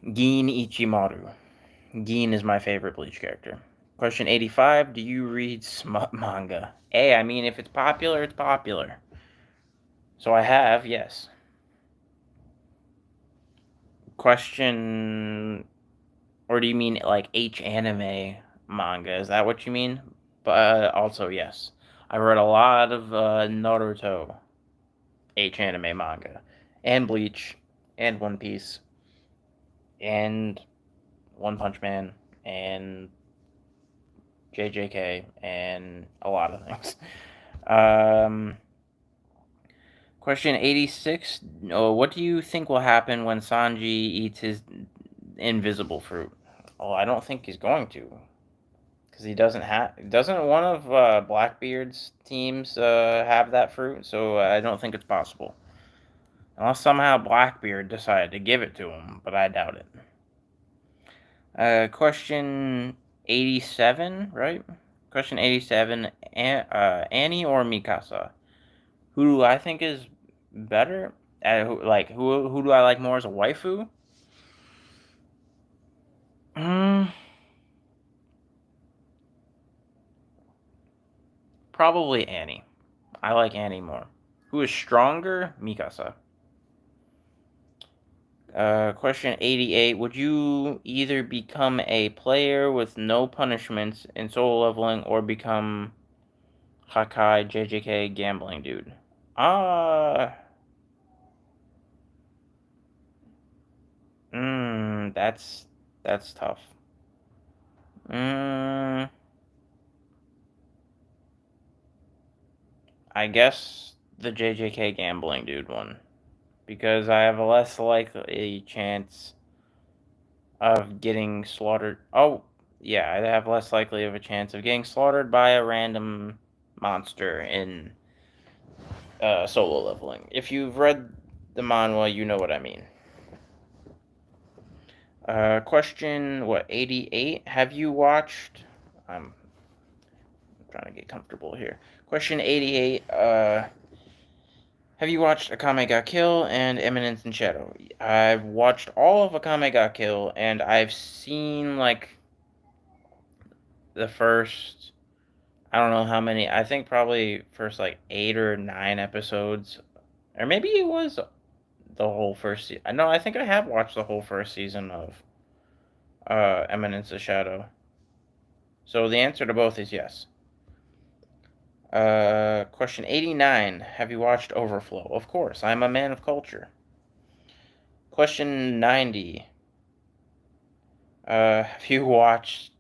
Gin Ichimaru. Gin is my favorite Bleach character. Question 85. Do you read smut manga? Hey, I mean, if it's popular, it's popular. So I have, yes. Question... Or do you mean, like, H anime manga? Is that what you mean? But also, yes. I read a lot of Naruto H anime manga. And Bleach. And One Piece. And One Punch Man. And JJK. And a lot of things. Question 86. What do you think will happen when Sanji eats his invisible fruit? Oh, I don't think he's going to. Because he doesn't have. Doesn't one of Blackbeard's teams have that fruit? So I don't think it's possible. Unless somehow Blackbeard decided to give it to him, but I doubt it. Question 87, right? Question 87. Annie or Mikasa? Who do I think is better? Who do I like more as a waifu? Probably Annie. I like Annie more. Who is stronger? Mikasa. Question 88. Would you either become a player with no punishments in solo leveling or become Hakai JJK gambling dude? Uh, that's tough. Mm, I guess the JJK gambling dude one. Because I have a less likely chance of getting slaughtered. Oh, yeah, I have less likely of a chance of getting slaughtered by a random monster in solo leveling. If you've read the manhwa, you know what I mean. Question 88? Have you watched? I'm trying to get comfortable here. Question 88. Have you watched Akame ga Kill and Eminence in Shadow? I've watched all of Akame ga Kill, and I've seen like the first, I don't know how many. I think probably first like 8 or 9 episodes, or maybe it was the whole first season. No, I think I have watched the whole first season of Eminence of Shadow. So the answer to both is yes. Question 89. Have you watched Overflow? Of course, I'm a man of culture. Question 90. Have you watched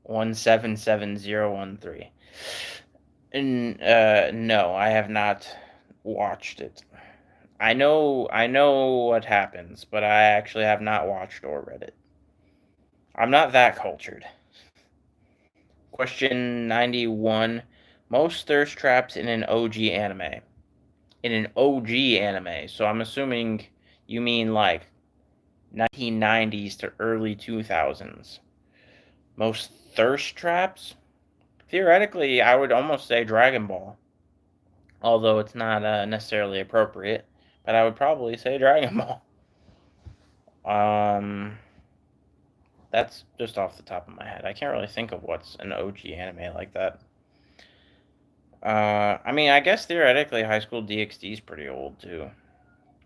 177013? No, I have not watched it. I know what happens, but I actually have not watched or read it. I'm not that cultured. Question 91. Most thirst traps in an OG anime. In an OG anime, so I'm assuming you mean like 1990s to early 2000s. Most thirst traps? Theoretically, I would almost say Dragon Ball. Although it's not necessarily appropriate, but I would probably say Dragon Ball. That's just off the top of my head. I can't really think of what's an OG anime like that. I mean, I guess theoretically High School DxD is pretty old too.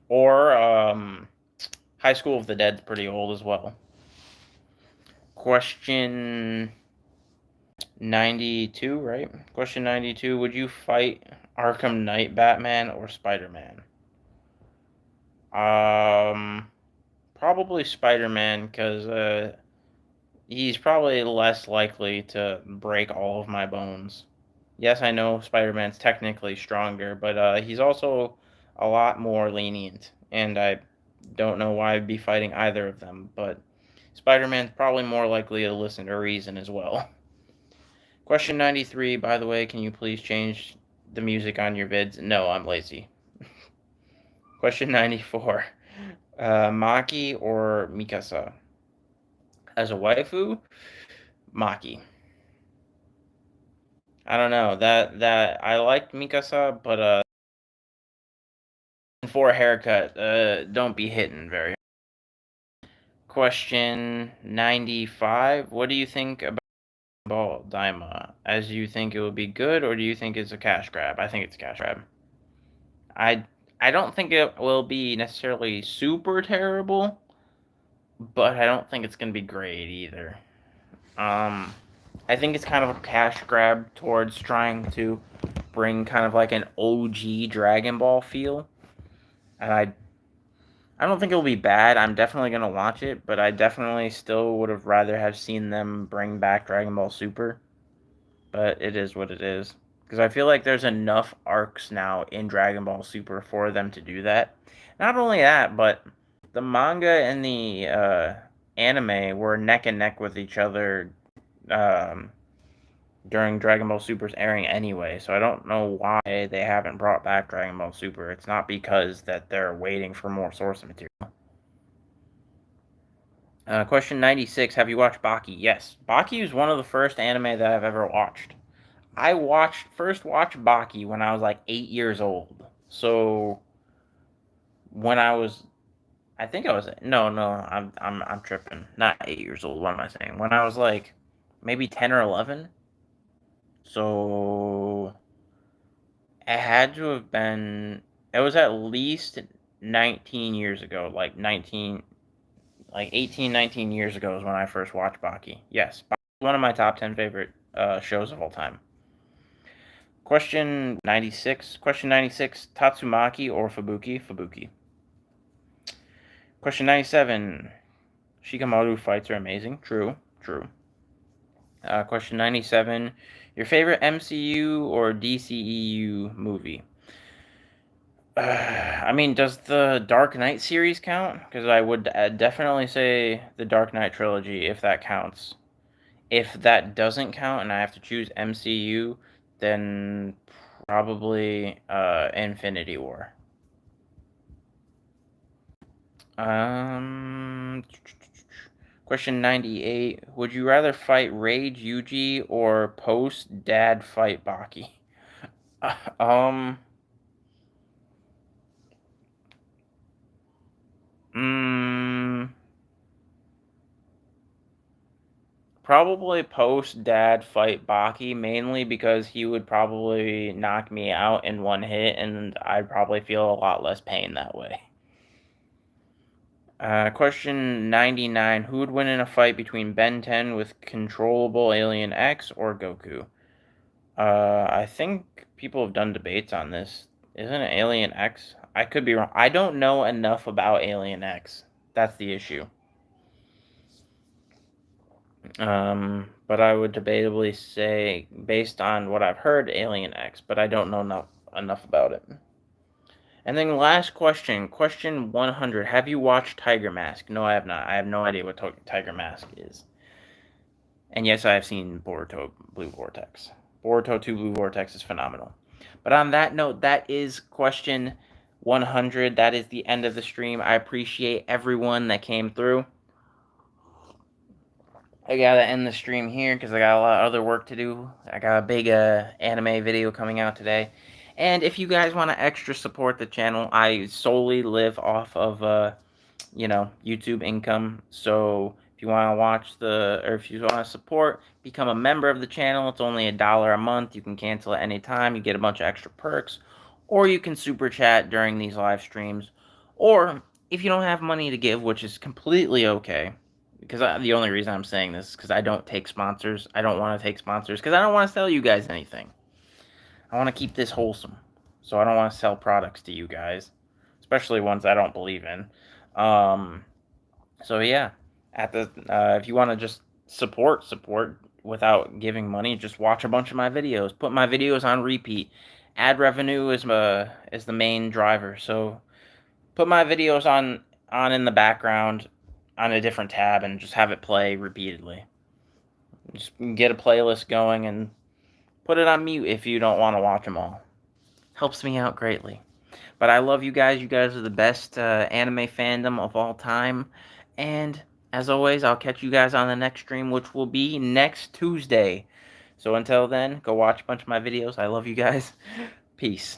Or High School of the Dead's pretty old as well. Question 92, right? Question 92. Would you fight Arkham Knight Batman or Spider-Man? Probably Spider-Man, because he's probably less likely to break all of my bones. Yes, I know Spider-Man's technically stronger, but he's also a lot more lenient, and I don't know why I'd be fighting either of them, but Spider-Man's probably more likely to listen to reason as well. Question 93, by the way, can you please change the music on your vids? No, I'm lazy. Question 94, Maki or Mikasa? As a waifu, Maki. I don't know, that I liked Mikasa, but for a haircut, don't be hitting very hard. Question 95, what do you think about Ball Daima? As you think it would be good, or do you think it's a cash grab? I think it's a cash grab. I don't think it will be necessarily super terrible, but I don't think it's gonna be great either. I think it's kind of a cash grab towards trying to bring kind of like an OG Dragon Ball feel, and I don't think it'll be bad. I'm definitely gonna watch it, but I definitely still would have rather have seen them bring back Dragon Ball Super. But it is what it is. because I feel like there's enough arcs now in Dragon Ball Super for them to do that. Not only that, but the manga and the anime were neck and neck with each other um, during Dragon Ball Super's airing anyway, so I don't know why they haven't brought back Dragon Ball Super. It's not because that they're waiting for more source material. Question 96, have you watched Baki? Yes. Baki is one of the first anime that I've ever watched. I first watched Baki when I was like 8 years old. So when I think I was I'm tripping. Not 8 years old. What am I saying? When I was like maybe 10 or 11. So it had to have been, it was at least 19 years ago, like 18, 19 years ago is when I first watched Baki. Yes, Baki is one of my top 10 favorite shows of all time. Question 96. Question 96, Tatsumaki or Fubuki? Fubuki. Question 97, Shikamaru fights are amazing. True, true. Question 97, your favorite MCU or DCEU movie? I mean, does the Dark Knight series count? Because I would definitely say the Dark Knight trilogy, if that counts. If that doesn't count and I have to choose MCU, then probably Infinity War. Question 98. Would you rather fight Rage Yuji or post Dad fight Baki? Um. Probably post Dad fight Baki, mainly because he would probably knock me out in one hit, and I'd probably feel a lot less pain that way. Question 99. Who would win in a fight between Ben 10 with controllable Alien X or Goku? I think people have done debates on this. Isn't it Alien X? I could be wrong. I don't know enough about Alien X. That's the issue. But I would debatably say, based on what I've heard, Alien X, but I don't know enough about it. And then last question, question 100. Have you watched Tiger Mask? No, I have not. I have no idea what Tiger Mask is. And yes, I have seen Boruto Blue Vortex. Boruto 2 Blue Vortex is phenomenal. But on that note, that is question 100. That is the end of the stream. I appreciate everyone that came through. I gotta end the stream here because I got a lot of other work to do. I got a big anime video coming out today. And if you guys want to extra support the channel, I solely live off of, YouTube income. So if you want to if you want to support, become a member of the channel. It's only $1 a month. You can cancel at any time. You get a bunch of extra perks. Or you can super chat during these live streams. Or if you don't have money to give, which is completely okay, because the only reason I'm saying this is because I don't take sponsors. I don't want to take sponsors because I don't want to sell you guys anything. I want to keep this wholesome. So I don't want to sell products to you guys, especially ones I don't believe in. So yeah, if you want to just support without giving money, just watch a bunch of my videos. Put my videos on repeat. Ad revenue is the main driver. So put my videos on in the background on a different tab and just have it play repeatedly. Just get a playlist going and put it on mute if you don't want to watch them all. Helps me out greatly. But I love you guys. You guys are the best anime fandom of all time. And as always, I'll catch you guys on the next stream, which will be next Tuesday. So until then, go watch a bunch of my videos. I love you guys. Peace.